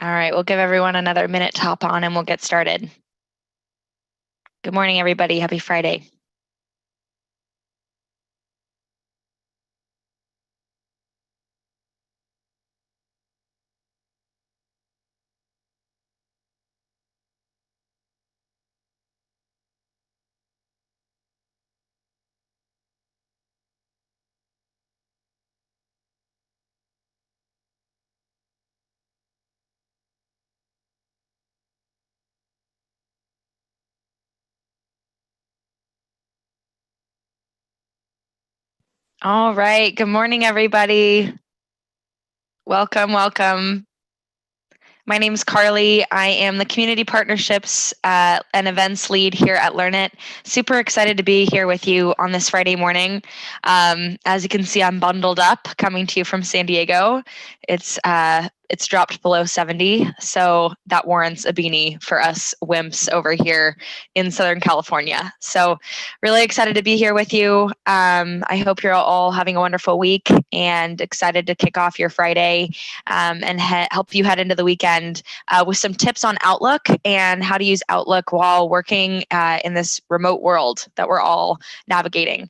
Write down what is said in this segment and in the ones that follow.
All right, we'll give everyone another minute to hop on and we'll get started. Good morning, everybody. Happy Friday. All right, good morning, everybody. Welcome, welcome. My name is Carly. I am the Community Partnerships and Events Lead here at Learnit. Super excited to be here with you on this Friday morning. As you can see, I'm bundled up, coming to you from San Diego. It's dropped below 70, so that warrants a beanie for us wimps over here in Southern California. So really excited to be here with you. I hope you're all having a wonderful week and excited to kick off your Friday and help you head into the weekend with some tips on Outlook and how to use Outlook while working in this remote world that we're all navigating.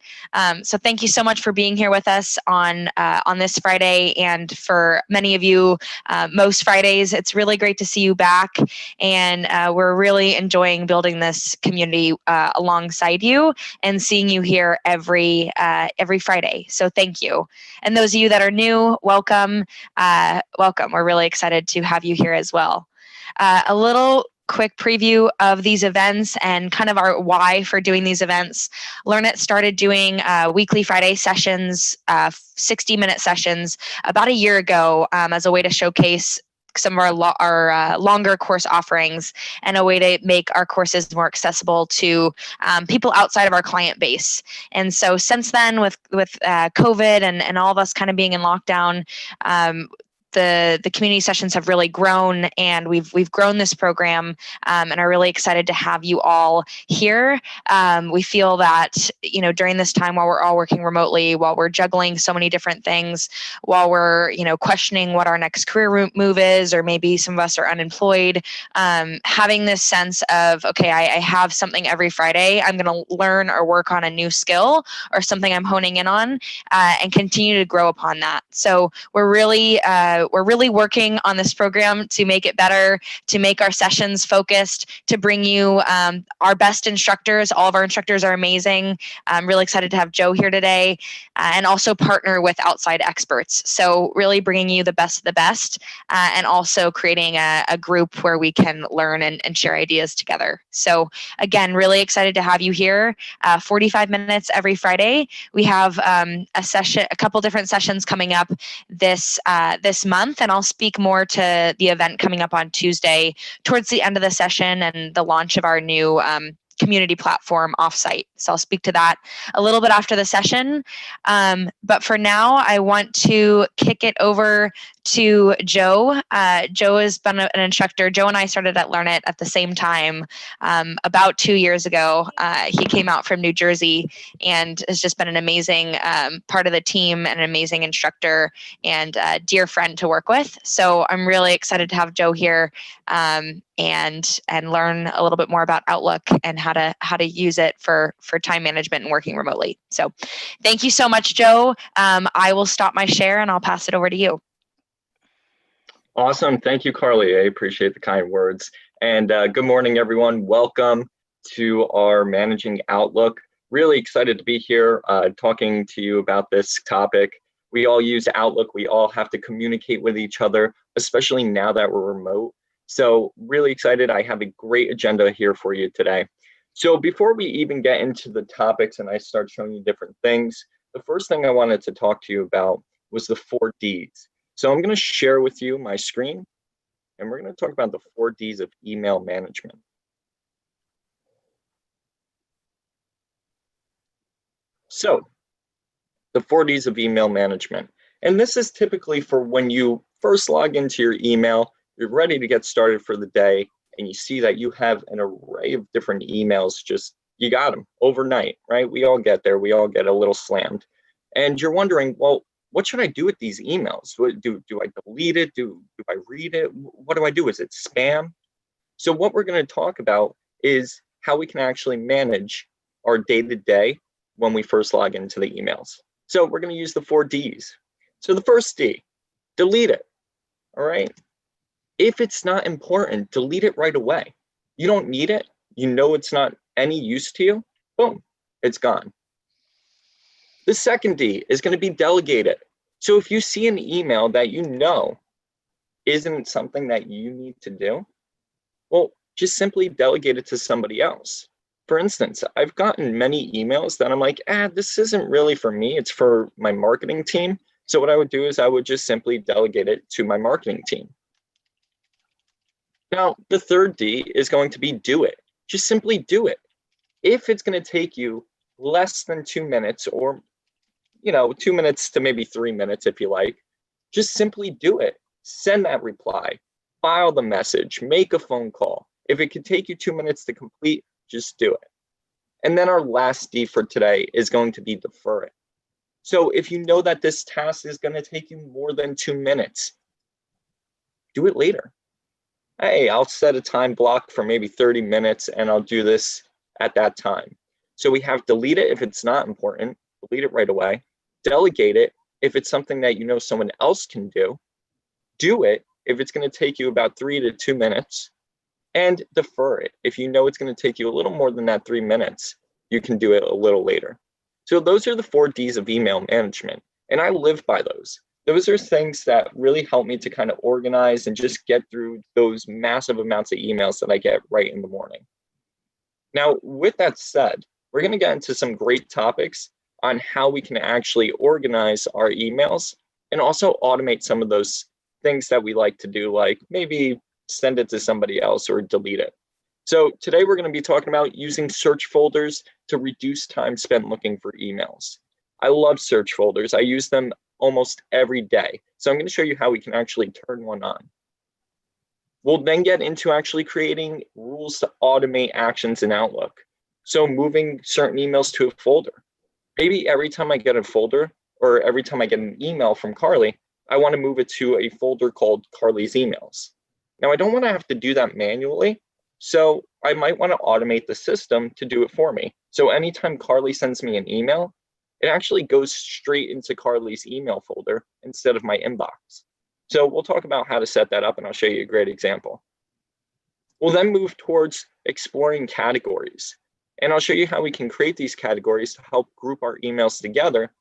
So thank you so much for being here with us on this Friday, and for many of you, most Fridays. It's really great to see you back, and we're really enjoying building this community alongside you and seeing you here every Friday. So thank you. And those of you that are new, welcome. Welcome. We're really excited to have you here as well. A little quick preview of these events and kind of our why for doing these events. Learnit started doing weekly Friday sessions, 60-minute sessions, about a year ago as a way to showcase some of our longer course offerings and a way to make our courses more accessible to people outside of our client base. And so since then, with COVID and all of us kind of being in lockdown, the community sessions have really grown, and we've grown this program and are really excited to have you all here. We feel that during this time, while we're all working remotely, while we're juggling so many different things, while we're questioning what our next career move is, or maybe some of us are unemployed, having this sense of, okay, I have something every Friday. I'm going to learn or work on a new skill or something I'm honing in on, and continue to grow upon that. So we're really working on this program to make it better, to make our sessions focused, to bring you our best instructors. All of our instructors are amazing. I'm really excited to have Joe here today, and also partner with outside experts. So really bringing you the best of the best, and also creating a group where we can learn and share ideas together. So again, really excited to have you here. 45 minutes every Friday. We have a couple different sessions coming up this month, and I'll speak more to the event coming up on Tuesday towards the end of the session and the launch of our new community platform, Offsite. So I'll speak to that a little bit after the session. But for now, I want to kick it over to Joe. Joe has been an instructor. Joe and I started at Learnit at the same time about 2 years ago. He came out from New Jersey and has just been an amazing part of the team and an amazing instructor and a dear friend to work with. So I'm really excited to have Joe here and learn a little bit more about Outlook and how to use it for time management and working remotely. So thank you so much, Joe. I will stop my share and I'll pass it over to you. Awesome. Thank you, Carly. I appreciate the kind words. And good morning, everyone. Welcome to our Managing Outlook. Really excited to be here talking to you about this topic. We all use Outlook. We all have to communicate with each other, especially now that we're remote. So really excited. I have a great agenda here for you today. So before we even get into the topics and I start showing you different things, the first thing I wanted to talk to you about was the 4 Ds. So I'm going to share with you my screen, and we're going to talk about the 4 Ds of email management. So the 4 Ds of email management. And this is typically for when you first log into your email, you're ready to get started for the day, and you see that you have an array of different emails, just you got them overnight, right? We all get there. We all get a little slammed. And you're wondering, well, what should I do with these emails? Do I delete it? Do I read it? What do I do? Is it spam? So what we're going to talk about is how we can actually manage our day-to-day when we first log into the emails. So we're going to use the 4 Ds. So the first D, delete it. All right. If it's not important, delete it right away. You don't need it. You know it's not any use to you. Boom, it's gone. The second D is going to be delegate it. So if you see an email that you know isn't something that you need to do, well, just simply delegate it to somebody else. For instance, I've gotten many emails that I'm like, this isn't really for me. It's for my marketing team. So what I would do is I would just simply delegate it to my marketing team. Now, the third D is going to be do it. Just simply do it. If it's going to take you less than 2 minutes or 2 minutes to maybe 3 minutes if you like, just simply do it. Send that reply, file the message, make a phone call. If it could take you 2 minutes to complete, just do it. And then our last D for today is going to be defer it. So if you know that this task is going to take you more than 2 minutes, do it later. Hey, I'll set a time block for maybe 30 minutes and I'll do this at that time. So we have delete it if it's not important, delete it right away. Delegate it if it's something that you know someone else can do. Do it if it's going to take you about 3 to 2 minutes. And defer it. If you know it's going to take you a little more than that 3 minutes, you can do it a little later. So those are the 4 Ds of email management. And I live by those. Those are things that really help me to kind of organize and just get through those massive amounts of emails that I get right in the morning. Now, with that said, we're going to get into some great topics on how we can actually organize our emails and also automate some of those things that we like to do, like maybe send it to somebody else or delete it. So today we're going to be talking about using search folders to reduce time spent looking for emails. I love search folders. I use them almost every day. So I'm going to show you how we can actually turn one on. We'll then get into actually creating rules to automate actions in Outlook. So moving certain emails to a folder. Maybe every time I get a folder or every time I get an email from Carly, I want to move it to a folder called Carly's emails. Now, I don't want to have to do that manually, so I might want to automate the system to do it for me. So anytime Carly sends me an email, it actually goes straight into Carly's email folder instead of my inbox. So we'll talk about how to set that up, and I'll show you a great example. We'll then move towards exploring categories, and I'll show you how we can create these categories to help group our emails together,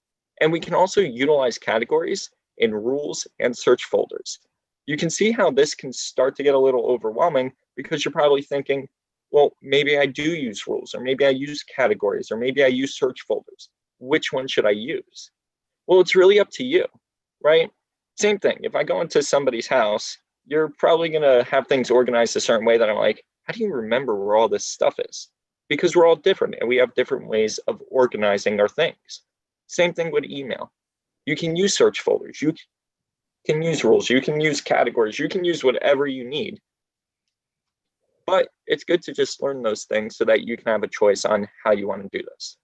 and we can also utilize categories in rules and search folders. You can see how this can start to get a little overwhelming because you're probably thinking, well, maybe I do use rules, or maybe I use categories, or maybe I use search folders. Which one should I use? Well, it's really up to you, right? Same thing. If I go into somebody's house, you're probably going to have things organized a certain way that I'm like, how do you remember where all this stuff is? Because we're all different and we have different ways of organizing our things. Same thing with email. You can use search folders. You can use rules, you can use categories, you can use whatever you need. But it's good to just learn those things so that you can have a choice on how you want to do this.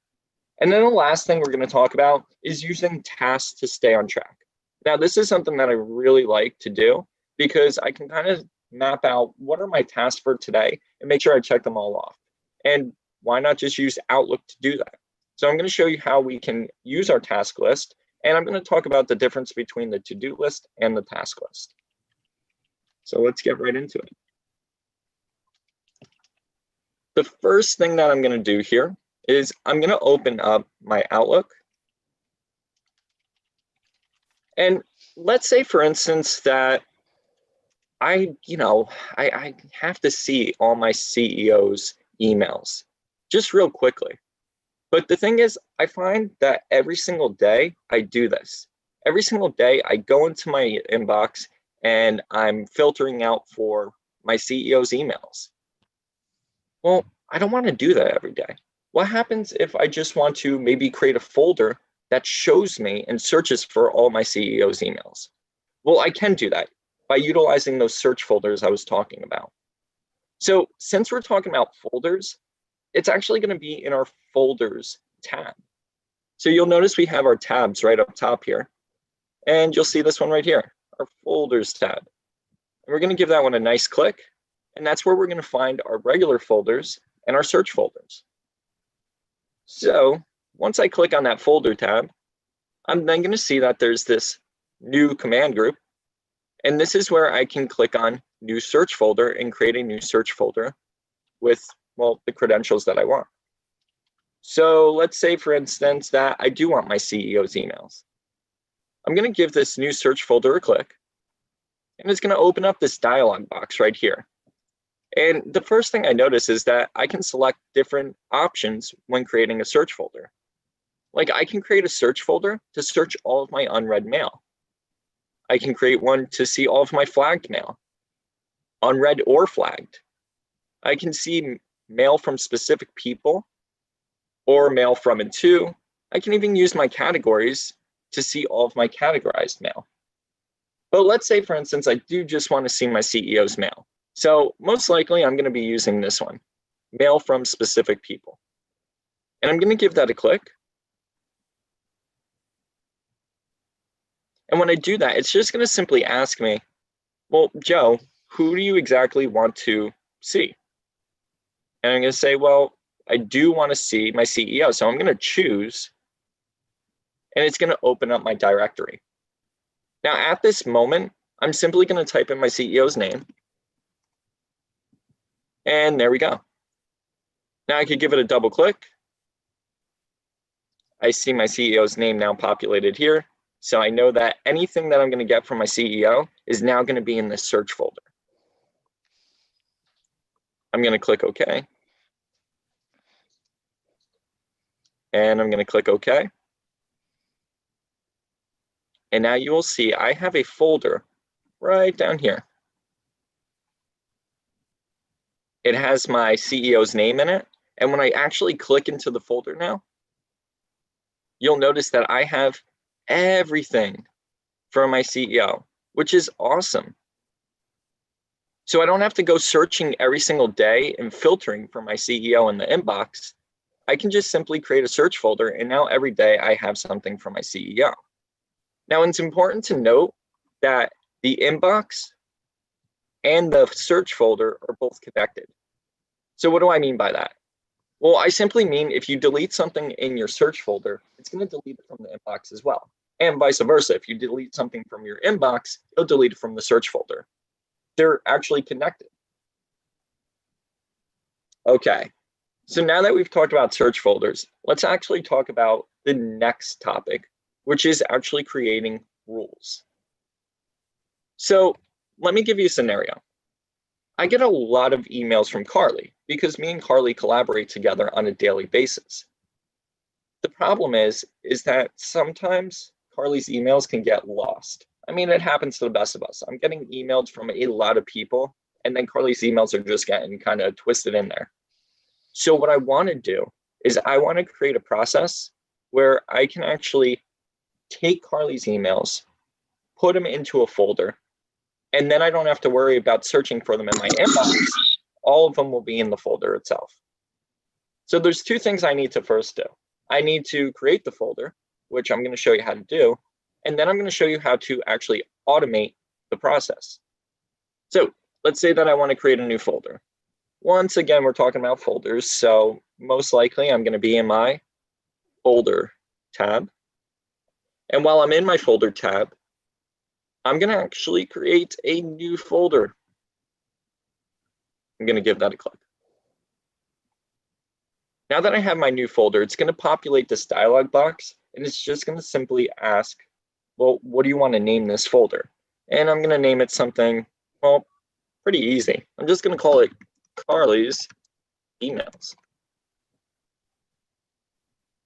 And then the last thing we're going to talk about is using tasks to stay on track. Now, this is something that I really like to do because I can kind of map out what are my tasks for today and make sure I check them all off. And why not just use Outlook to do that? So I'm going to show you how we can use our task list. And I'm going to talk about the difference between the to-do list and the task list. So let's get right into it. The first thing that I'm going to do here is I'm going to open up my Outlook. And let's say, for instance, that I have to see all my CEO's emails just real quickly. But the thing is, I find that every single day I do this. Every single day I go into my inbox and I'm filtering out for my CEO's emails. Well, I don't want to do that every day. What happens if I just want to maybe create a folder that shows me and searches for all my CEO's emails? Well, I can do that by utilizing those search folders I was talking about. So since we're talking about folders, it's actually going to be in our folders tab. So you'll notice we have our tabs right up top here. And you'll see this one right here, our folders tab. And we're going to give that one a nice click. And that's where we're going to find our regular folders and our search folders. So once I click on that folder tab, I'm then going to see that there's this new command group. And this is where I can click on new search folder and create a new search folder with, well, the credentials that I want. So let's say, for instance, that I do want my CEO's emails. I'm going to give this new search folder a click, and it's going to open up this dialog box right here. And the first thing I notice is that I can select different options when creating a search folder. Like I can create a search folder to search all of my unread mail. I can create one to see all of my flagged mail, unread or flagged. I can see mail from specific people or mail from and to. I can even use my categories to see all of my categorized mail. But let's say, for instance, I do just want to see my CEO's mail. So most likely I'm going to be using this one, mail from specific people. And I'm going to give that a click. And when I do that, it's just going to simply ask me, well, Joe, who do you exactly want to see? And I'm going to say, well, I do want to see my CEO. So I'm going to choose, and it's going to open up my directory. Now, at this moment, I'm simply going to type in my CEO's name. And there we go. Now I could give it a double click. I see my CEO's name now populated here. So I know that anything that I'm going to get from my CEO is now going to be in this search folder. I'm going to click OK. And I'm going to click OK. And now you will see I have a folder right down here. It has my CEO's name in it. And when I actually click into the folder now, you'll notice that I have everything from my CEO, which is awesome. So I don't have to go searching every single day and filtering for my CEO in the inbox. I can just simply create a search folder, and now every day I have something from my CEO. Now, it's important to note that the inbox and the search folder are both connected. So what do I mean by that? Well, I simply mean if you delete something in your search folder, it's going to delete it from the inbox as well. And vice versa. If you delete something from your inbox, it'll delete it from the search folder. They're actually connected. Okay, so now that we've talked about search folders, let's actually talk about the next topic, which is actually creating rules. So let me give you a scenario. I get a lot of emails from Carly because me and Carly collaborate together on a daily basis. The problem is that sometimes Carly's emails can get lost. I mean, it happens to the best of us. I'm getting emails from a lot of people, and then Carly's emails are just getting kind of twisted in there. So what I want to do is I want to create a process where I can actually take Carly's emails, put them into a folder, and then I don't have to worry about searching for them in my inbox. All of them will be in the folder itself. So there's two things I need to first do. I need to create the folder, which I'm going to show you how to do, and then I'm going to show you how to actually automate the process. So let's say that I want to create a new folder. Once again, we're talking about folders, so most likely I'm going to be in my folder tab. And while I'm in my folder tab, I'm going to actually create a new folder. I'm going to give that a click. Now that I have my new folder, it's going to populate this dialog box, and it's just going to simply ask, well, what do you want to name this folder? And I'm going to name it something, well, pretty easy. I'm just going to call it Carly's emails.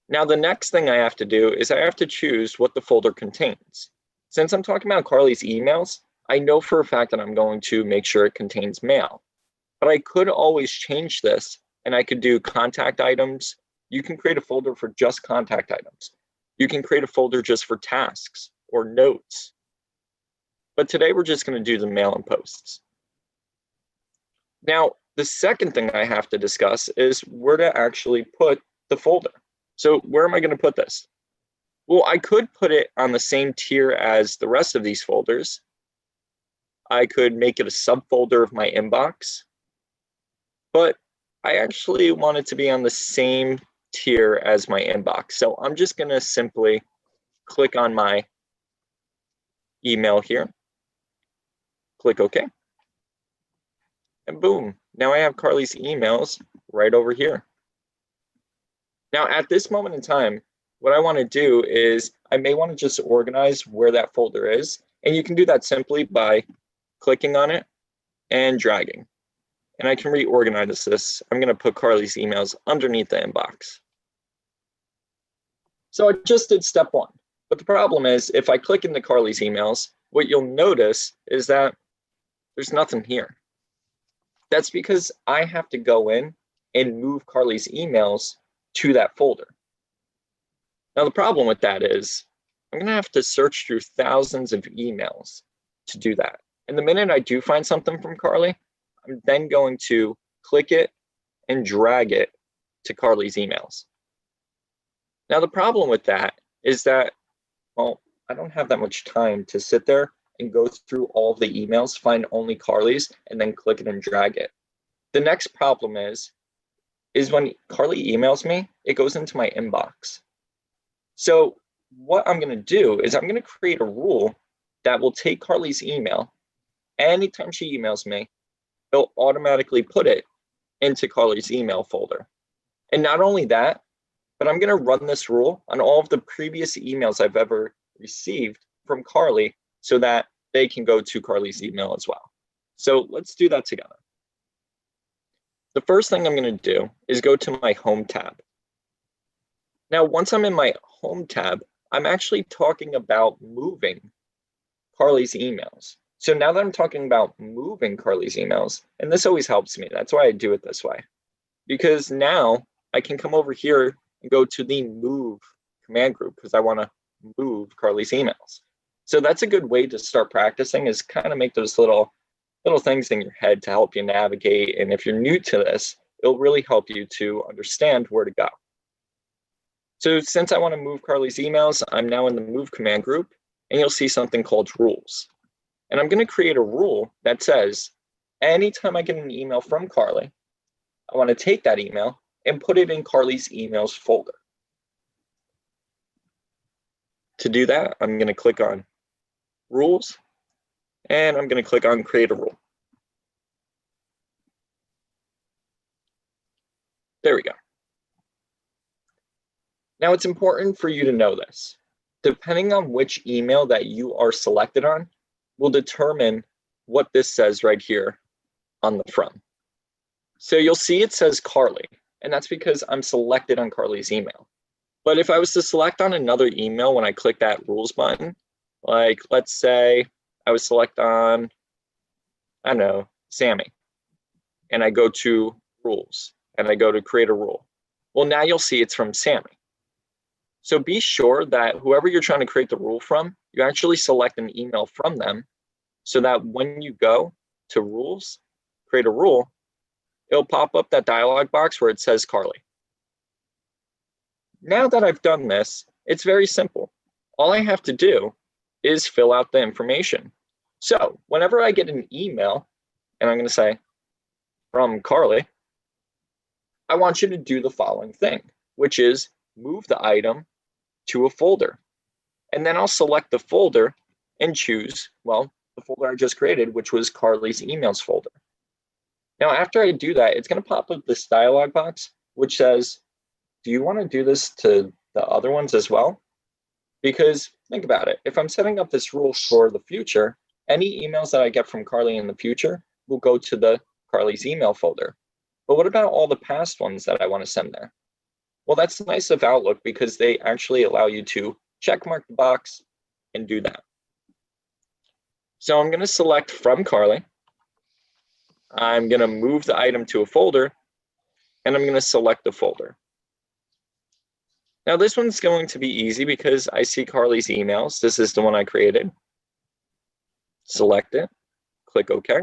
Now, the next thing I have to do is I have to choose what the folder contains. Since I'm talking about Carly's emails, I know for a fact that I'm going to make sure it contains mail. But I could always change this, and I could do contact items. You can create a folder for just contact items. You can create a folder just for tasks or notes. But today we're just going to do the mail and posts. Now, the second thing I have to discuss is where to actually put the folder. So where am I going to put this? Well, I could put it on the same tier as the rest of these folders. I could make it a subfolder of my inbox, but I actually want it to be on the same tier as my inbox. So I'm just going to simply click on my email here, click OK, and boom, now I have Carly's emails right over here. Now, at this moment in time, what I want to do is I may want to just organize where that folder is. And you can do that simply by clicking on it and dragging. And I can reorganize this. I'm going to put Carly's emails underneath the inbox. So I just did step one. But the problem is, if I click into Carly's emails, what you'll notice is that there's nothing here. That's because I have to go in and move Carly's emails to that folder. Now, the problem with that is I'm going to have to search through thousands of emails to do that. And the minute I do find something from Carly, I'm then going to click it and drag it to Carly's emails. Now, the problem with that is that, well, I don't have that much time to sit there and go through all of the emails, find only Carly's, and then click it and drag it. The next problem is when Carly emails me, it goes into my inbox. So what I'm going to do is I'm going to create a rule that will take Carly's email. Anytime she emails me, it'll automatically put it into Carly's email folder. And not only that, but I'm going to run this rule on all of the previous emails I've ever received from Carly so that they can go to Carly's email as well. So let's do that together. The first thing I'm going to do is go to my Home tab. Now, once I'm in my Home tab, I'm actually talking about moving Carly's emails. So now that I'm talking about moving Carly's emails, and this always helps me, that's why I do it this way, because now I can come over here and go to the move command group because I want to move Carly's emails. So that's a good way to start practicing, is kind of make those little things in your head to help you navigate. And if you're new to this, it'll really help you to understand where to go. So since I want to move Carly's emails, I'm now in the move command group, and you'll see something called rules. And I'm going to create a rule that says, anytime I get an email from Carly, I want to take that email and put it in Carly's emails folder. To do that, I'm going to click on rules, and I'm going to click on create a rule. There we go. Now, it's important for you to know this. Depending on which email that you are selected on will determine what this says right here on the front. So you'll see it says Carly, and that's because I'm selected on Carly's email. But if I was to select on another email when I click that rules button, like let's say I was select on, I don't know, Sammy, and I go to rules, and I go to create a rule. Well, now you'll see it's from Sammy. So be sure that whoever you're trying to create the rule from, you actually select an email from them so that when you go to rules, create a rule, it'll pop up that dialog box where it says Carly. Now that I've done this, it's very simple. All I have to do is fill out the information. So whenever I get an email, and I'm going to say from Carly, I want you to do the following thing, which is move the item to a folder. And then I'll select the folder and choose, well, the folder I just created, which was Carly's emails folder. Now, after I do that, it's going to pop up this dialog box, which says, do you want to do this to the other ones as well? Because think about it. If I'm setting up this rule for the future, any emails that I get from Carly in the future will go to the Carly's email folder. But what about all the past ones that I want to send there? Well, that's nice of Outlook because they actually allow you to check mark the box and do that. So I'm going to select from Carly. I'm going to move the item to a folder, and I'm going to select the folder. Now, this one's going to be easy because I see Carly's emails. This is the one I created. Select it, click OK.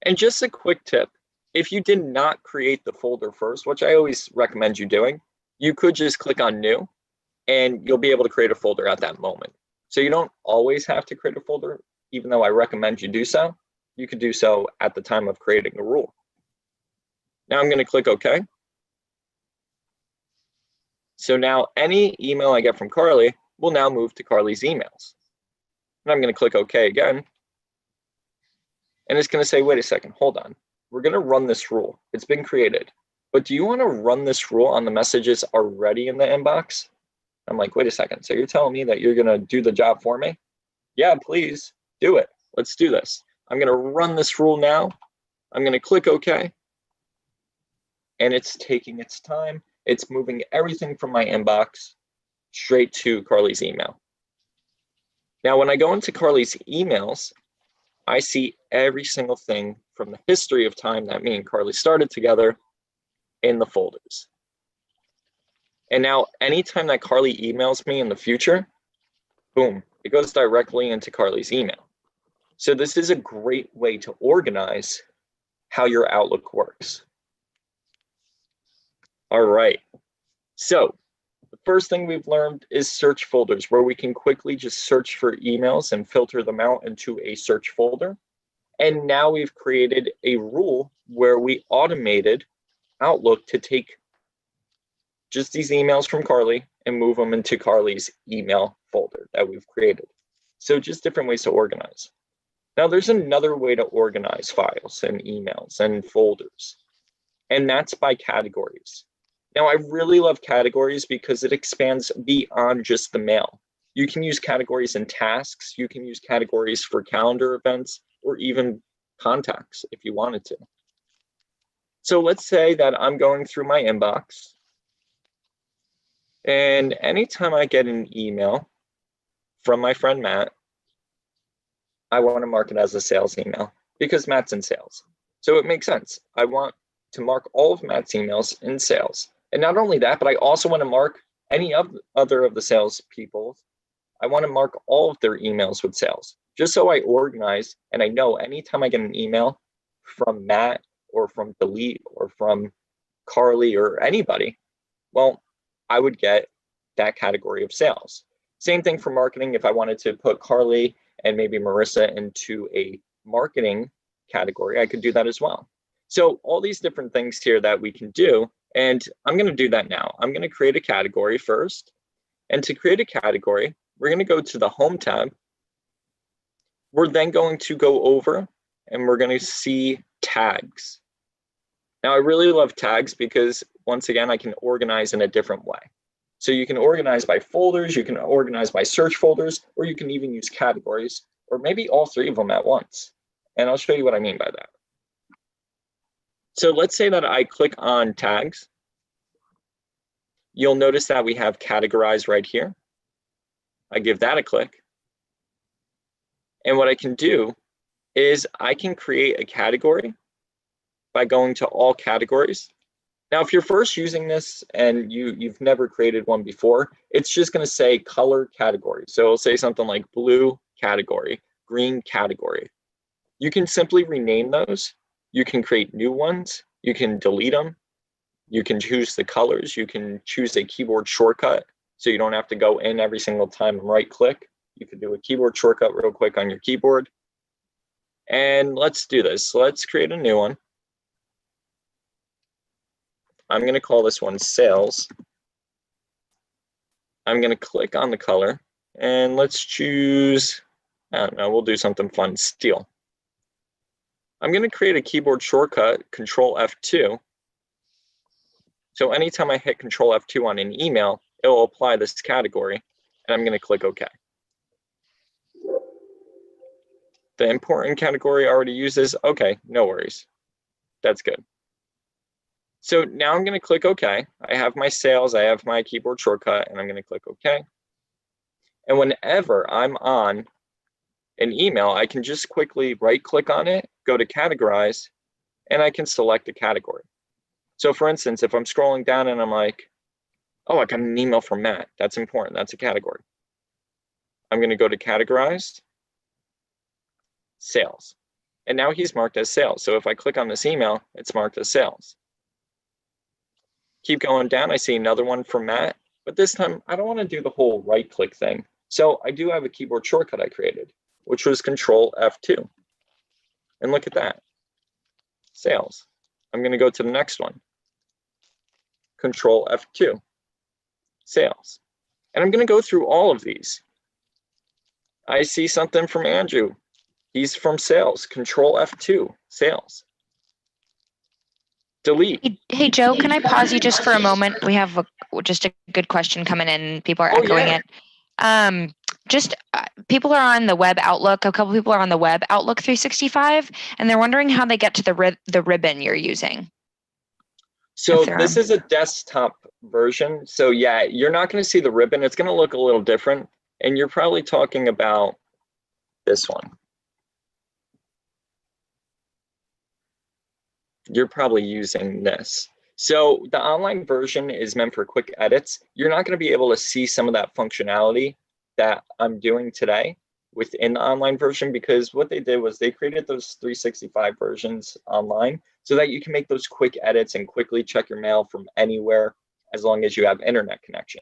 And just a quick tip, if you did not create the folder first, which I always recommend you doing, you could just click on new and you'll be able to create a folder at that moment. So you don't always have to create a folder, even though I recommend you do so. You could do so at the time of creating a rule. Now I'm going to click OK. So now any email I get from Carly will now move to Carly's emails. And I'm going to click OK again. And it's going to say, wait a second, hold on. We're going to run this rule. It's been created. But do you want to run this rule on the messages already in the inbox? I'm like, wait a second. So you're telling me that you're going to do the job for me? Yeah, please do it. Let's do this. I'm going to run this rule now. I'm going to click OK. And it's taking its time. It's moving everything from my inbox straight to Carly's email. Now, when I go into Carly's emails, I see every single thing from the history of time that me and Carly started together in the folders. And now anytime that Carly emails me in the future, boom, it goes directly into Carly's email. So this is a great way to organize how your Outlook works. All right. So the first thing we've learned is search folders, where we can quickly just search for emails and filter them out into a search folder. And now we've created a rule where we automated Outlook to take just these emails from Carly and move them into Carly's email folder that we've created. So just different ways to organize. Now there's another way to organize files and emails and folders, and that's by categories. Now I really love categories because it expands beyond just the mail. You can use categories in tasks, you can use categories for calendar events, or even contacts if you wanted to. So let's say that I'm going through my inbox, and anytime I get an email from my friend Matt, I want to mark it as a sales email because Matt's in sales. So it makes sense. I want to mark all of Matt's emails in sales. And not only that, but I also want to mark any other of the sales people. I want to mark all of their emails with sales, just so I organize and I know anytime I get an email from Matt or from Delete or from Carly or anybody, well, I would get that category of sales. Same thing for marketing. If I wanted to put Carly and maybe Marissa into a marketing category, I could do that as well. So all these different things here that we can do, and I'm going to do that now. I'm going to create a category first. And to create a category, we're going to go to the Home tab. We're then going to go over and we're going to see tags. Now, I really love tags because, once again, I can organize in a different way. So you can organize by folders, you can organize by search folders, or you can even use categories, or maybe all three of them at once. And I'll show you what I mean by that. So let's say that I click on tags. You'll notice that we have categorize right here. I give that a click. And what I can do is I can create a category by going to all categories. Now, if you're first using this and you've never created one before, it's just going to say color category. So it'll say something like blue category, green category. You can simply rename those. You can create new ones. You can delete them. You can choose the colors. You can choose a keyboard shortcut so you don't have to go in every single time and right click. You can do a keyboard shortcut real quick on your keyboard. And let's do this. Let's create a new one. I'm going to call this one sales. I'm going to click on the color and let's choose, I don't know, we'll do something fun, steel. I'm going to create a keyboard shortcut, Control F2. So anytime I hit Control F2 on an email, it will apply this category and I'm going to click OK. The important category already uses, okay, no worries. That's good. So now I'm going to click OK. I have my sales, I have my keyboard shortcut, and I'm going to click OK. And whenever I'm on an email, I can just quickly right click on it, go to categorize, and I can select a category. So for instance, if I'm scrolling down and I'm like, oh, I got an email from Matt. That's important. That's a category. I'm going to go to categorize, sales. And now he's marked as sales. So if I click on this email, it's marked as sales. Keep going down, I see another one from Matt, but this time I don't want to do the whole right click thing. So I do have a keyboard shortcut I created, which was Control F2. And look at that, sales. I'm going to go to the next one, Control F2, sales. And I'm going to go through all of these. I see something from Andrew. He's from sales, Control F2, sales. Delete. Hey, Joe, can I pause you just for a moment? We have just a good question coming in. People are echoing it. People are on the web Outlook. A couple people are on the web Outlook 365, and they're wondering how they get to the ribbon you're using. So this is a desktop version. So yeah, you're not going to see the ribbon. It's going to look a little different. And you're probably talking about this one. You're probably using this. So the online version is meant for quick edits. You're not going to be able to see some of that functionality that I'm doing today within the online version, because what they did was they created those 365 versions online so that you can make those quick edits and quickly check your mail from anywhere as long as you have internet connection.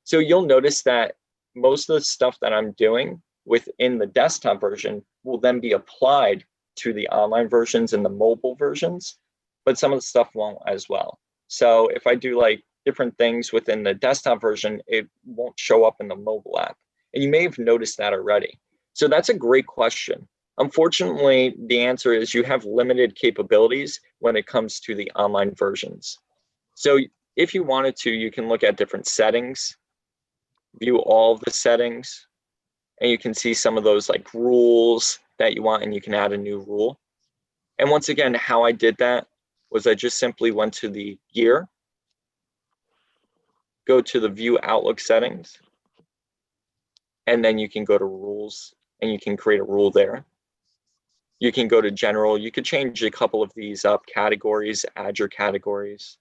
So you'll notice that most of the stuff that I'm doing within the desktop version will then be applied to the online versions and the mobile versions, but some of the stuff won't as well. So if I do like different things within the desktop version, it won't show up in the mobile app. And you may have noticed that already. So that's a great question. Unfortunately, the answer is you have limited capabilities when it comes to the online versions. So if you wanted to, you can look at different settings, view all of the settings, and you can see some of those like rules that you want, and you can add a new rule. And once again, how I did that was I just simply went to the gear, go to the view Outlook settings, and then you can go to rules and you can create a rule there. You can go to general. You could change a couple of these up, categories, add your categories.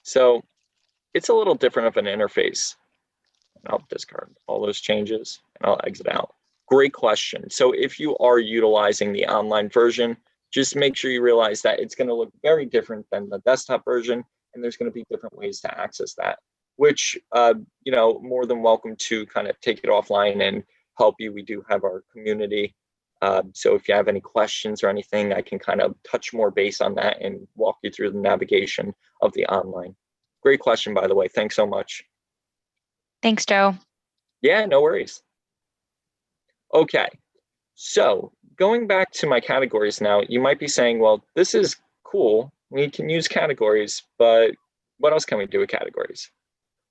So it's a little different of an interface. I'll discard all those changes and I'll exit out. Great question. So if you are utilizing the online version, just make sure you realize that it's going to look very different than the desktop version, and there's going to be different ways to access that, which, more than welcome to kind of take it offline and help you. We do have our community. So if you have any questions or anything, I can kind of touch more base on that and walk you through the navigation of the online. Great question, by the way. Thanks so much. Thanks, Joe. Yeah, no worries. Okay, so going back to my categories now, you might be saying, well, this is cool. We can use categories, but what else can we do with categories?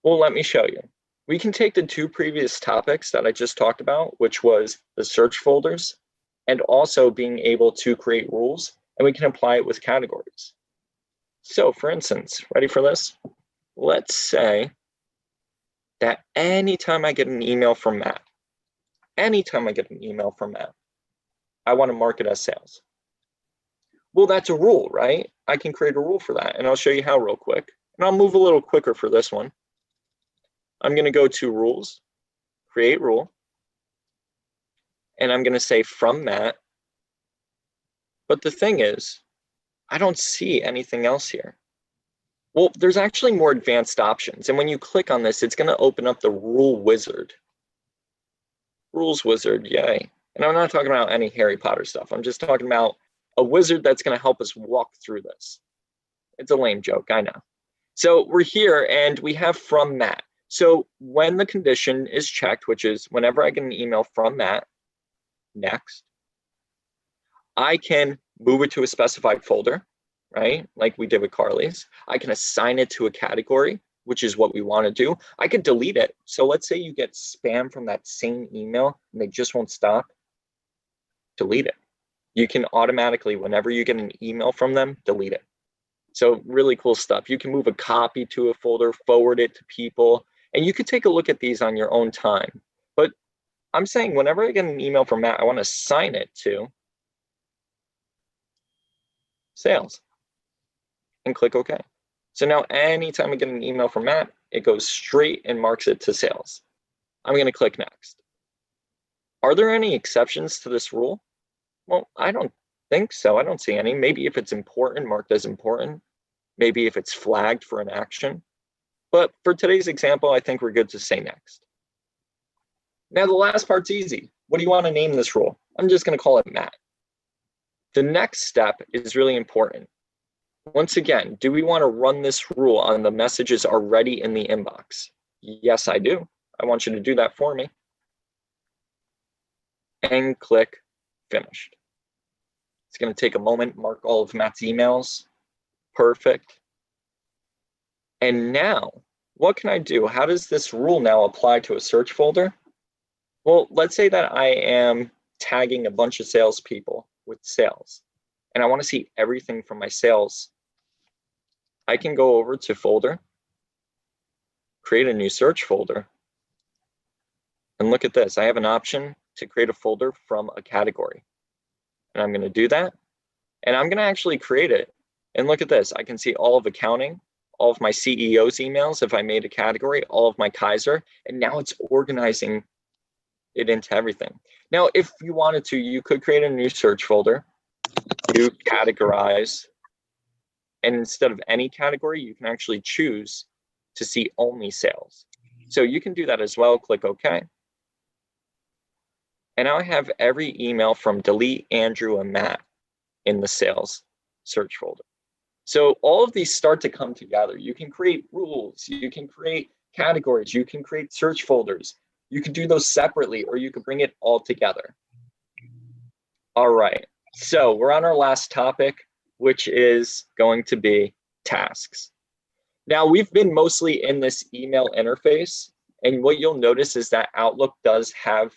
Well, let me show you. We can take the two previous topics that I just talked about, which was the search folders and also being able to create rules, and we can apply it with categories. So for instance, ready for this? Let's say that anytime I get an email from Matt, I want to mark it as sales. Well, that's a rule, right? I can create a rule for that, and I'll show you how real quick. And I'll move a little quicker for this one. I'm going to go to rules, create rule, and I'm going to say from Matt. But the thing is, I don't see anything else here. Well, there's actually more advanced options. And when you click on this, it's going to open up the rule wizard. Rules wizard, yay. And I'm not talking about any Harry Potter stuff. I'm just talking about a wizard that's going to help us walk through this. It's a lame joke, I know. So we're here and we have from Matt. So when the condition is checked, which is whenever I get an email from Matt, next, I can move it to a specified folder, right? Like we did with Carly's. I can assign it to a category, which is what we want to do. I could delete it. So let's say you get spam from that same email and they just won't stop. Delete it. You can automatically, whenever you get an email from them, delete it. So really cool stuff. You can move a copy to a folder, forward it to people, and you could take a look at these on your own time. But I'm saying whenever I get an email from Matt, I want to assign it to sales and click OK. So now anytime I get an email from Matt, it goes straight and marks it to sales. I'm going to click next. Are there any exceptions to this rule? Well, I don't think so. I don't see any. Maybe if it's important, marked as important. Maybe if it's flagged for an action. But for today's example, I think we're good to say next. Now, the last part's easy. What do you want to name this rule? I'm just going to call it Matt. The next step is really important. Once again, do we want to run this rule on the messages already in the inbox? Yes, I do. I want you to do that for me. And click Finished. It's going to take a moment, mark all of Matt's emails. Perfect. And now, what can I do? How does this rule now apply to a search folder? Well, let's say that I am tagging a bunch of salespeople with sales, and I want to see everything from my sales. I can go over to Folder, create a new search folder, and look at this. I have an option to create a folder from a category. And I'm going to do that, and I'm going to actually create it. And look at this. I can see all of accounting, all of my CEO's emails if I made a category, all of my Kaiser, and now it's organizing it into everything. Now, if you wanted to, you could create a new search folder, new categorize, and instead of any category, you can actually choose to see only sales. So you can do that as well. Click OK. And now I have every email from Delete, Andrew, and Matt in the sales search folder. So all of these start to come together. You can create rules, you can create categories, you can create search folders. You can do those separately, or you can bring it all together. All right, so we're on our last topic, which is going to be tasks. Now, we've been mostly in this email interface, and what you'll notice is that Outlook does have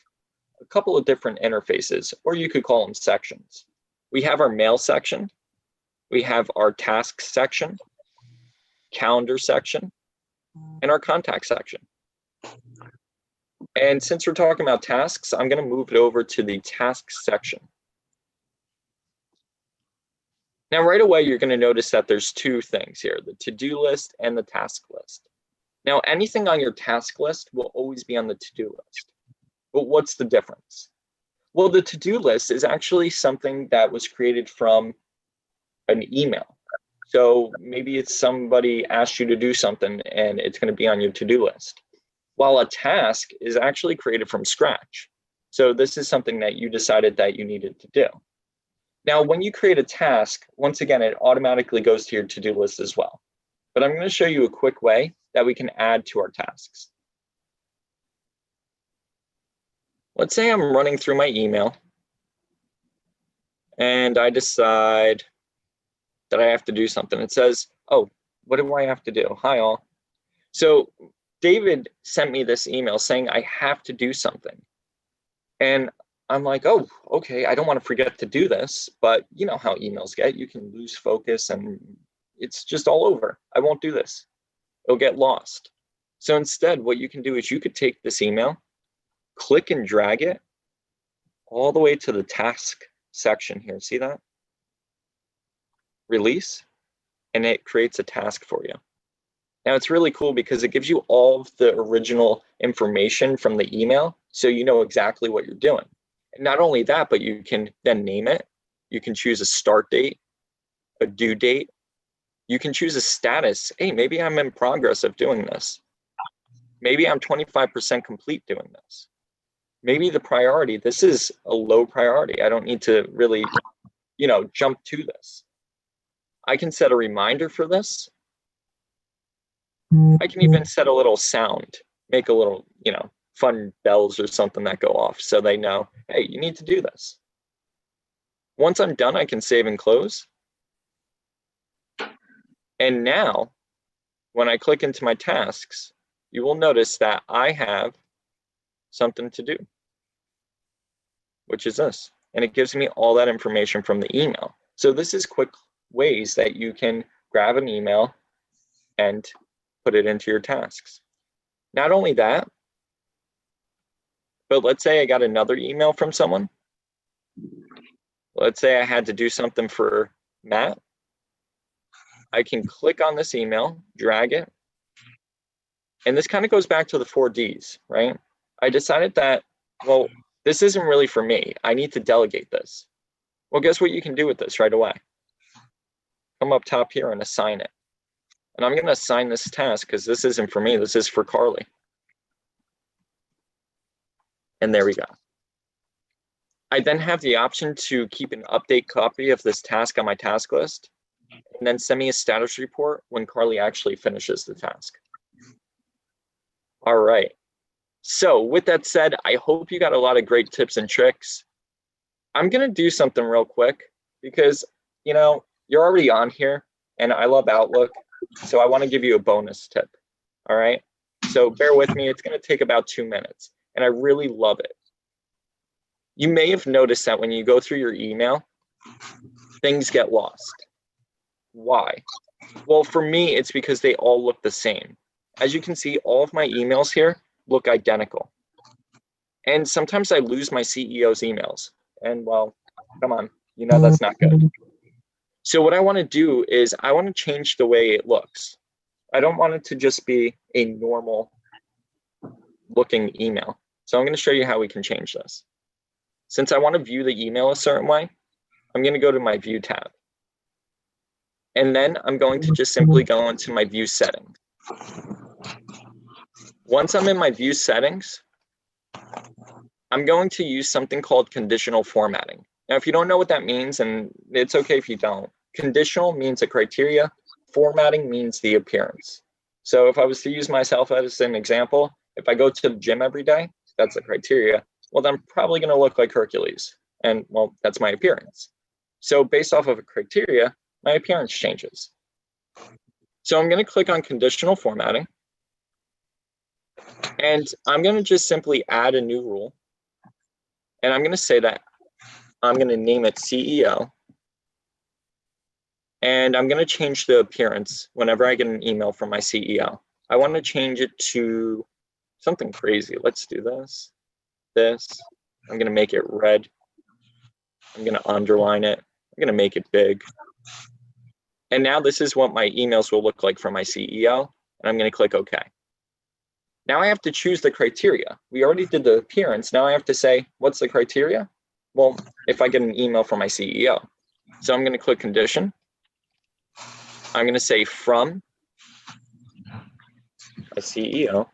a couple of different interfaces, or you could call them sections. We have our mail section, we have our tasks section, calendar section, and our contact section. And since we're talking about tasks, I'm going to move it over to the tasks section. Now, right away, you're going to notice that there's two things here, the to-do list and the task list. Now, anything on your task list will always be on the to-do list. But what's the difference? Well, the to-do list is actually something that was created from an email. So maybe it's somebody asked you to do something and it's going to be on your to-do list. While a task is actually created from scratch. So this is something that you decided that you needed to do. Now, when you create a task, once again, it automatically goes to your to-do list as well. But I'm going to show you a quick way that we can add to our tasks. Let's say I'm running through my email and I decide that I have to do something. It says, oh, what do I have to do? Hi, all. So David sent me this email saying I have to do something. And I'm like, oh, okay, I don't want to forget to do this, but you know how emails get. You can lose focus and it's just all over. I won't do this. It'll get lost. So instead, what you can do is you could take this email, click and drag it all the way to the task section here. See that? Release, and it creates a task for you. Now, it's really cool because it gives you all of the original information from the email, so you know exactly what you're doing. And not only that, but you can then name it. You can choose a start date, a due date. You can choose a status. Hey, maybe I'm in progress of doing this. Maybe I'm 25% complete doing this. Maybe the priority, this is a low priority. I don't need to really, jump to this. I can set a reminder for this. I can even set a little sound, make a little, fun bells or something that go off so they know, hey, you need to do this. Once I'm done, I can save and close. And now, when I click into my tasks, you will notice that I have something to do, which is this. And it gives me all that information from the email. So this is quick ways that you can grab an email and put it into your tasks. Not only that, but let's say I got another email from someone. Let's say I had to do something for Matt. I can click on this email, drag it. And this kind of goes back to the 4Ds, right? I decided that, well, this isn't really for me. I need to delegate this. Well, guess what you can do with this right away? Come up top here and assign it. And I'm going to assign this task because this isn't for me. This is for Carly. And there we go. I then have the option to keep an update copy of this task on my task list and then send me a status report when Carly actually finishes the task. All right. So with that said, I hope you got a lot of great tips and tricks. I'm going to do something real quick because, you're already on here and I love Outlook. So I want to give you a bonus tip. All right. So bear with me. It's going to take about 2 minutes and I really love it. You may have noticed that when you go through your email, things get lost. Why? Well, for me, it's because they all look the same. As you can see, all of my emails here look identical. And sometimes I lose my CEO's emails. And well, come on, that's not good. So what I want to do is I want to change the way it looks. I don't want it to just be a normal looking email. So I'm going to show you how we can change this. Since I want to view the email a certain way, I'm going to go to my View tab. And then I'm going to just simply go into my View settings. Once I'm in my View settings, I'm going to use something called conditional formatting. Now, if you don't know what that means, and it's okay if you don't, conditional means a criteria, formatting means the appearance. So if I was to use myself as an example, if I go to the gym every day, that's the criteria, well, then I'm probably going to look like Hercules. And well, that's my appearance. So based off of a criteria, my appearance changes. So I'm going to click on conditional formatting. And I'm going to just simply add a new rule. And I'm going to say that I'm going to name it CEO. And I'm going to change the appearance whenever I get an email from my CEO. I want to change it to something crazy. Let's do this. I'm going to make it red. I'm going to underline it. I'm going to make it big. And now this is what my emails will look like from my CEO. And I'm going to click OK. Now I have to choose the criteria. We already did the appearance. Now I have to say, what's the criteria? Well, if I get an email from my CEO. So I'm going to click condition. I'm going to say from a CEO.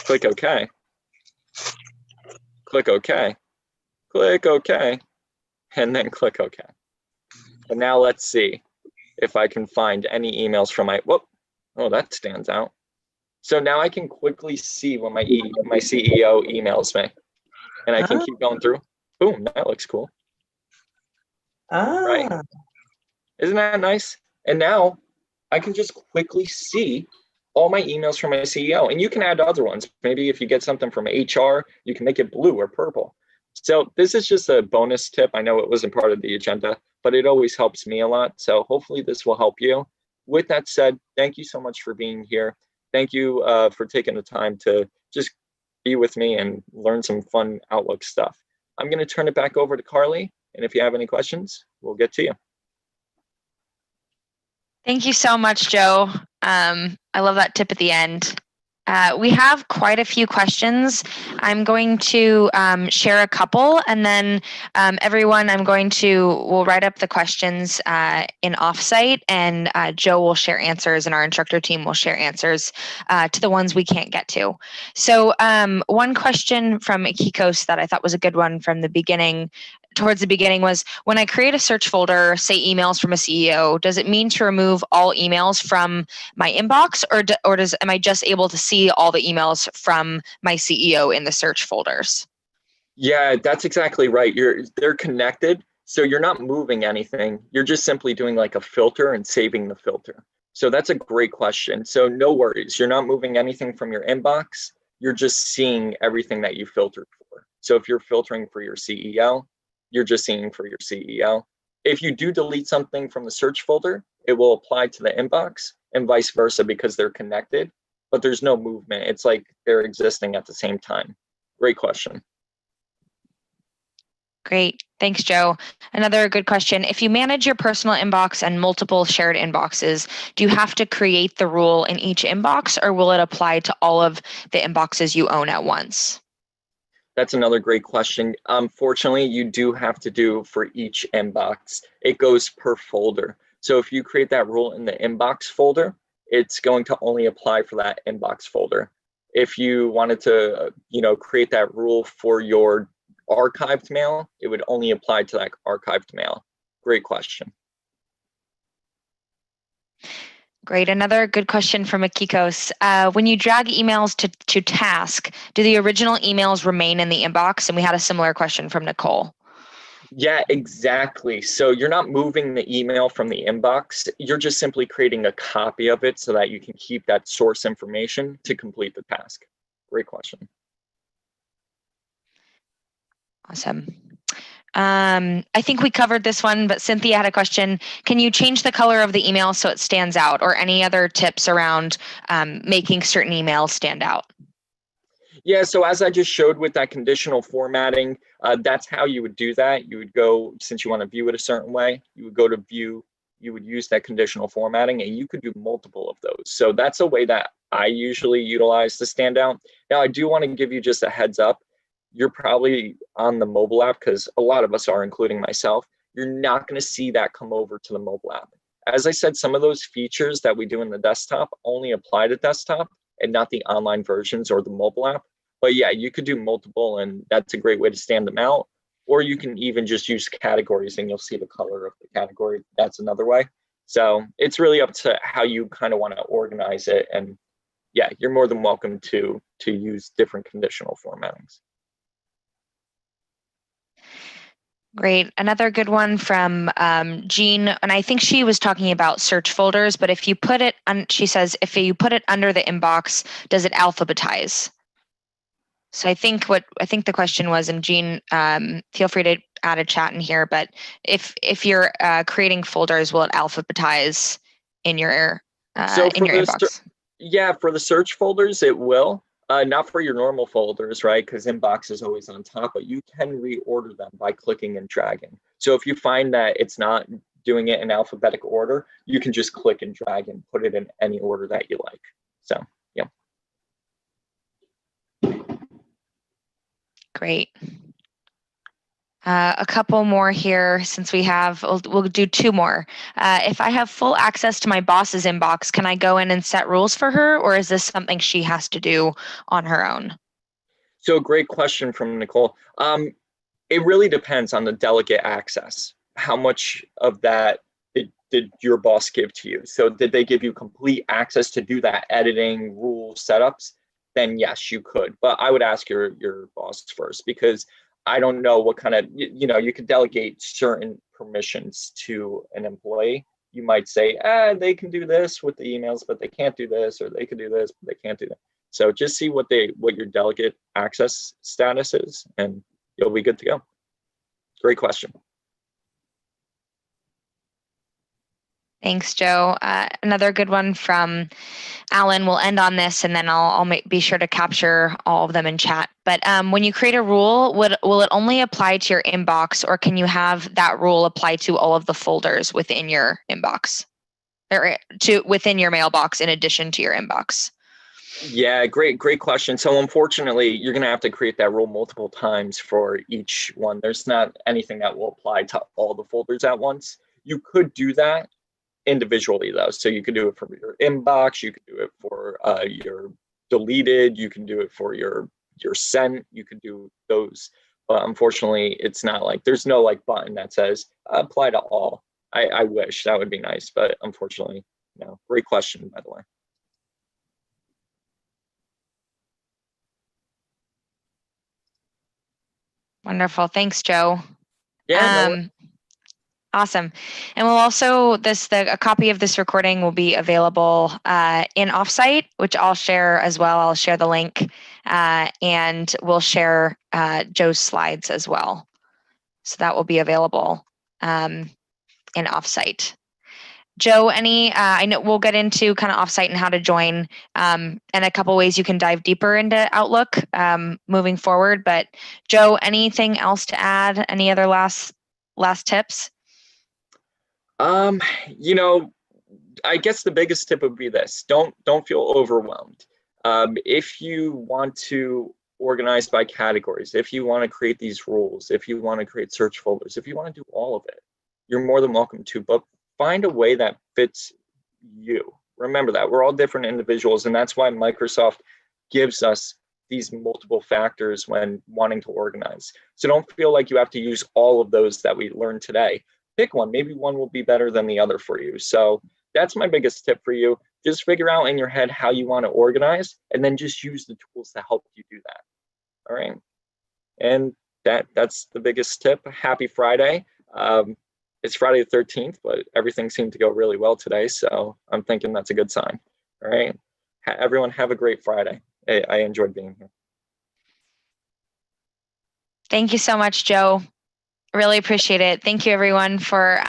Click OK. Click OK. Click OK. And then click OK. And now let's see if I can find any emails from my, oh, that stands out. So now I can quickly see when my CEO emails me. And I can keep going through. Boom, that looks cool. Right? Isn't that nice? And now I can just quickly see all my emails from my CEO. And you can add other ones. Maybe if you get something from HR, you can make it blue or purple. So this is just a bonus tip. I know it wasn't part of the agenda, but it always helps me a lot. So hopefully this will help you. With that said, thank you so much for being here. Thank you for taking the time to just be with me and learn some fun Outlook stuff. I'm going to turn it back over to Carly. And if you have any questions, we'll get to you. Thank you so much, Joe. I love that tip at the end. We have quite a few questions. I'm going to share a couple, and then everyone, we'll write up the questions in Offsite, and Joe will share answers, and our instructor team will share answers to the ones we can't get to. So one question from Kikos that I thought was a good one from the beginning, towards the beginning, was, when I create a search folder, say emails from a CEO, does it mean to remove all emails from my inbox, or am I just able to see all the emails from my CEO in the search folders? Yeah, that's exactly right. They're connected, so you're not moving anything. You're just simply doing like a filter and saving the filter. So that's a great question. So no worries. You're not moving anything from your inbox. You're just seeing everything that you filtered for. So if you're filtering for your CEO, you're just seeing for your CEO. If you do delete something from the search folder, it will apply to the inbox, and vice versa, because they're connected, but there's no movement. It's like they're existing at the same time. Great question. Great. Thanks, Joe. Another good question. If you manage your personal inbox and multiple shared inboxes, do you have to create the rule in each inbox, or will it apply to all of the inboxes you own at once? That's another great question. Unfortunately, you do have to do for each inbox. It goes per folder. So if you create that rule in the inbox folder, it's going to only apply for that inbox folder. If you wanted to, create that rule for your archived mail, it would only apply to that archived mail. Great question. Great. Another good question from Akikos. When you drag emails to task, do the original emails remain in the inbox? And we had a similar question from Nicole. Yeah, exactly. So you're not moving the email from the inbox. You're just simply creating a copy of it so that you can keep that source information to complete the task. Great question. Awesome. I think we covered this one, but Cynthia had a question. Can you change the color of the email so it stands out, or any other tips around making certain emails stand out? Yeah, so as I just showed with that conditional formatting, that's how you would do that. You would go, since you want to view it a certain way, you would go to view, you would use that conditional formatting, and you could do multiple of those. So that's a way that I usually utilize to stand out. Now, I do want to give you just a heads up. You're probably on the mobile app, because a lot of us are, including myself. You're not going to see that come over to the mobile app. As I said, some of those features that we do in the desktop only apply to desktop and not the online versions or the mobile app. But yeah, you could do multiple, and that's a great way to stand them out. Or you can even just use categories and you'll see the color of the category. That's another way. So it's really up to how you kind of want to organize it. And yeah, you're more than welcome to use different conditional formattings. Great. Another good one from Jean, and I think she was talking about search folders, but if you put it on, she says, if you put it under the inbox, does it alphabetize? So I think the question was, and Jean, feel free to add a chat in here, but if you're creating folders, will it alphabetize in your So for inbox? yeah, for the search folders, it will. Not for your normal folders, right? Because inbox is always on top, but you can reorder them by clicking and dragging. So if you find that it's not doing it in alphabetic order, you can just click and drag and put it in any order that you like. So yeah. Great. A couple more here, since we'll do two more. If I have full access to my boss's inbox, can I go in and set rules for her, or is this something she has to do on her own? So great question from Nicole. It really depends on the delegate access. How much of that did your boss give to you? So did they give you complete access to do that editing rule setups? Then yes, you could. But I would ask your boss first, because I don't know what kind of, you could delegate certain permissions to an employee. You might say, they can do this with the emails, but they can't do this, or they can do this, but they can't do that. So just see what your delegate access status is, and you'll be good to go. Great question. Thanks, Joe. Another good one from Alan. We'll end on this, and then I'll be sure to capture all of them in chat. But when you create a rule, will it only apply to your inbox, or can you have that rule apply to all of the folders within your inbox, or within your mailbox in addition to your inbox? Yeah, great question. So unfortunately, you're going to have to create that rule multiple times for each one. There's not anything that will apply to all the folders at once. You could do that individually, though. So you could do it for your inbox, you could do it for your deleted, you can do it for your sent, you could do those. But unfortunately, it's not like there's no like button that says apply to all. I wish that would be nice, but unfortunately, no. Great question, by the way. Wonderful. Thanks, Joe. Yeah, no worries. Awesome. And we'll also, a copy of this recording will be available in Offsite, which I'll share as well. I'll share the link, and we'll share Joe's slides as well. So that will be available in Offsite. Joe, I know we'll get into kind of Offsite and how to join, and a couple ways you can dive deeper into Outlook moving forward. But Joe, anything else to add? Any other last tips? You know, I guess the biggest tip would be this: don't feel overwhelmed. If you want to organize by categories, if you want to create these rules, if you want to create search folders, if you want to do all of it, you're more than welcome to, but find a way that fits you. Remember that we're all different individuals, and that's why Microsoft gives us these multiple factors when wanting to organize. So don't feel like you have to use all of those that we learned today. Pick one. Maybe one will be better than the other for you. So that's my biggest tip for you. Just figure out in your head how you want to organize, and then just use the tools to help you do that. All right. And that's the biggest tip. Happy Friday. It's Friday the 13th, but everything seemed to go really well today. So I'm thinking that's a good sign. All right. Everyone have a great Friday. I enjoyed being here. Thank you so much, Joe. Really appreciate it. Thank you, everyone, for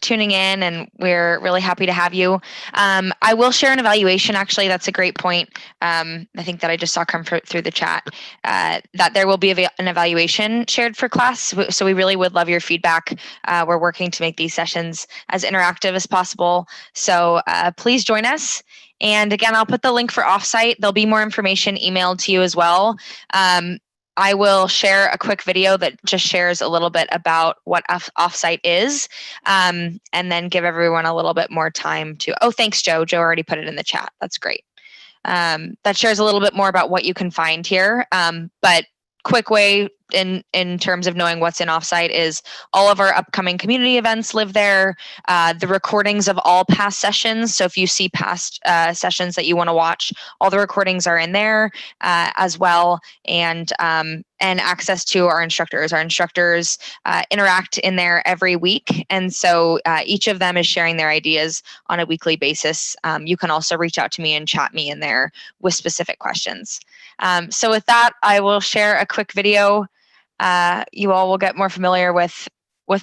tuning in, and we're really happy to have you. I will share an evaluation. Actually, that's a great point. I think that I just saw come through the chat that there will be an evaluation shared for class. So we really would love your feedback. We're working to make these sessions as interactive as possible. So please join us. And again, I'll put the link for Offsite. There'll be more information emailed to you as well. I will share a quick video that just shares a little bit about what Offsite is, and then give everyone a little bit more time to, oh, thanks, Joe. Joe already put it in the chat. That's great. That shares a little bit more about what you can find here. But quick way in terms of knowing what's in Offsite is all of our upcoming community events live there. The recordings of all past sessions. So if you see past sessions that you want to watch, all the recordings are in there as well. And access to our instructors. Our instructors interact in there every week. And so each of them is sharing their ideas on a weekly basis. You can also reach out to me and chat me in there with specific questions. So with that, I will share a quick video. You all will get more familiar with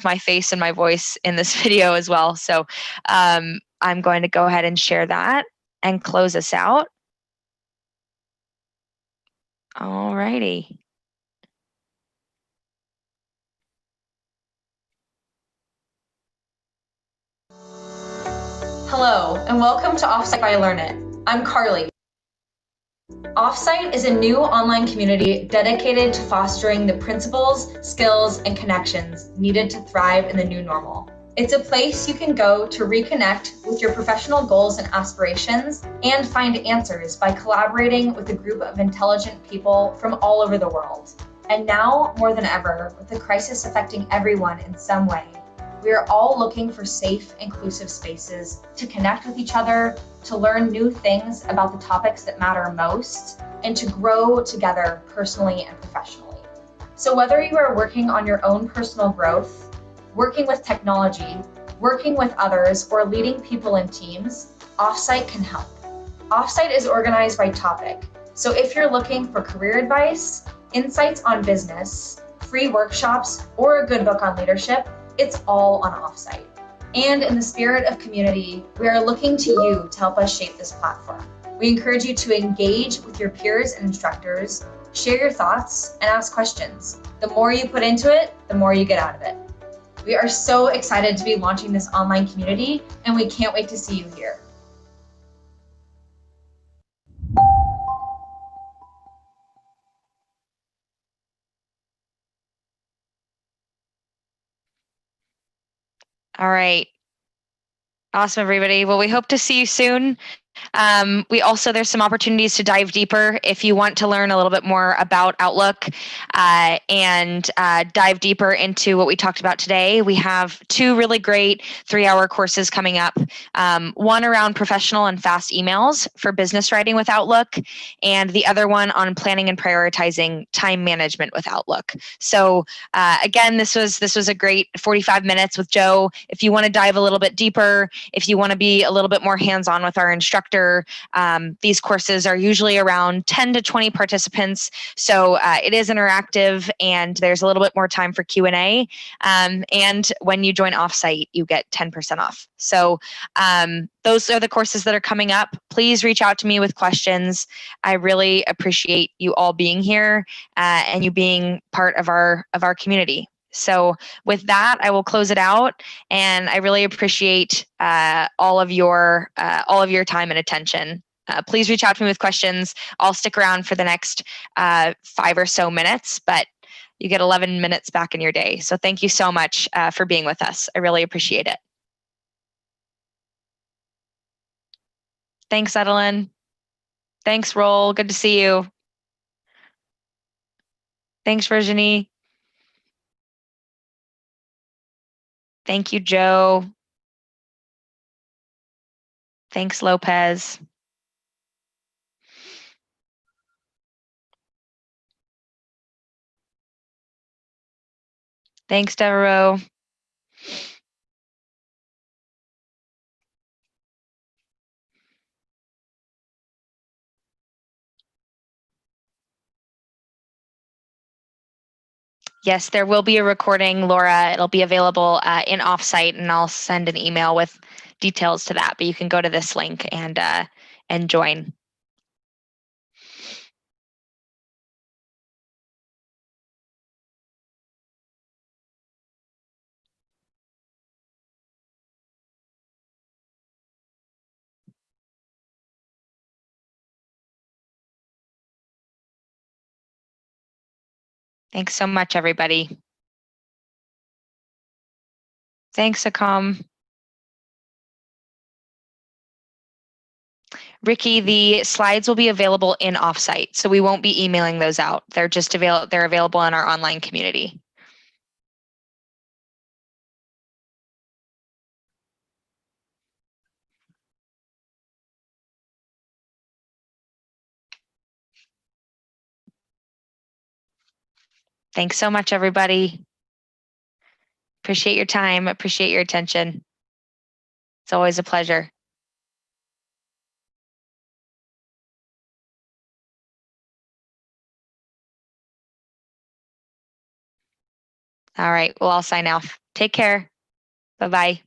my face and my voice in this video as well. So I'm going to go ahead and share that and close us out. All righty. Hello, and welcome to Offsite by Learn It. I'm Carly. Offsite is a new online community dedicated to fostering the principles, skills, and connections needed to thrive in the new normal. It's a place you can go to reconnect with your professional goals and aspirations and find answers by collaborating with a group of intelligent people from all over the world. And now, more than ever, with the crisis affecting everyone in some way, we are all looking for safe, inclusive spaces to connect with each other, to learn new things about the topics that matter most, and to grow together personally and professionally. So whether you are working on your own personal growth, working with technology, working with others, or leading people in teams, Offsite can help. Offsite is organized by topic. So if you're looking for career advice, insights on business, free workshops, or a good book on leadership, it's all on Offsite. And in the spirit of community, we are looking to you to help us shape this platform. We encourage you to engage with your peers and instructors, share your thoughts, and ask questions. The more you put into it, the more you get out of it. We are so excited to be launching this online community, and we can't wait to see you here. All right. Awesome, everybody. Well, we hope to see you soon. There's some opportunities to dive deeper if you want to learn a little bit more about Outlook and dive deeper into what we talked about today. We have two really great 3-hour courses coming up. One around professional and fast emails for business writing with Outlook, and the other one on planning and prioritizing time management with Outlook. So again, this was a great 45 minutes with Joe. If you want to dive a little bit deeper, if you want to be a little bit more hands-on with our instructor, these courses are usually around 10 to 20 participants. So it is interactive, and there's a little bit more time for Q&A. And when you join Offsite, you get 10% off. So those are the courses that are coming up. Please reach out to me with questions. I really appreciate you all being here and you being part of our community. So with that, I will close it out, and I really appreciate all of your time and attention. please reach out to me with questions. I'll stick around for the next 5 or so minutes, but you get 11 minutes back in your day. So thank you so much for being with us. I really appreciate it. Thanks, Edelyn. Thanks, Roll. Good to see you. Thanks, Virginie. Thank you, Joe. Thanks, Lopez. Thanks, Devereaux. Yes, there will be a recording, Laura. It'll be available in Offsite, and I'll send an email with details to that. But you can go to this link and join. Thanks so much, everybody. Thanks, Akam. Ricky, the slides will be available in Offsite, so we won't be emailing those out. They're just they're available in our online community. Thanks so much, everybody. Appreciate your time. Appreciate your attention. It's always a pleasure. All right, well, I'll sign off. Take care. Bye-bye.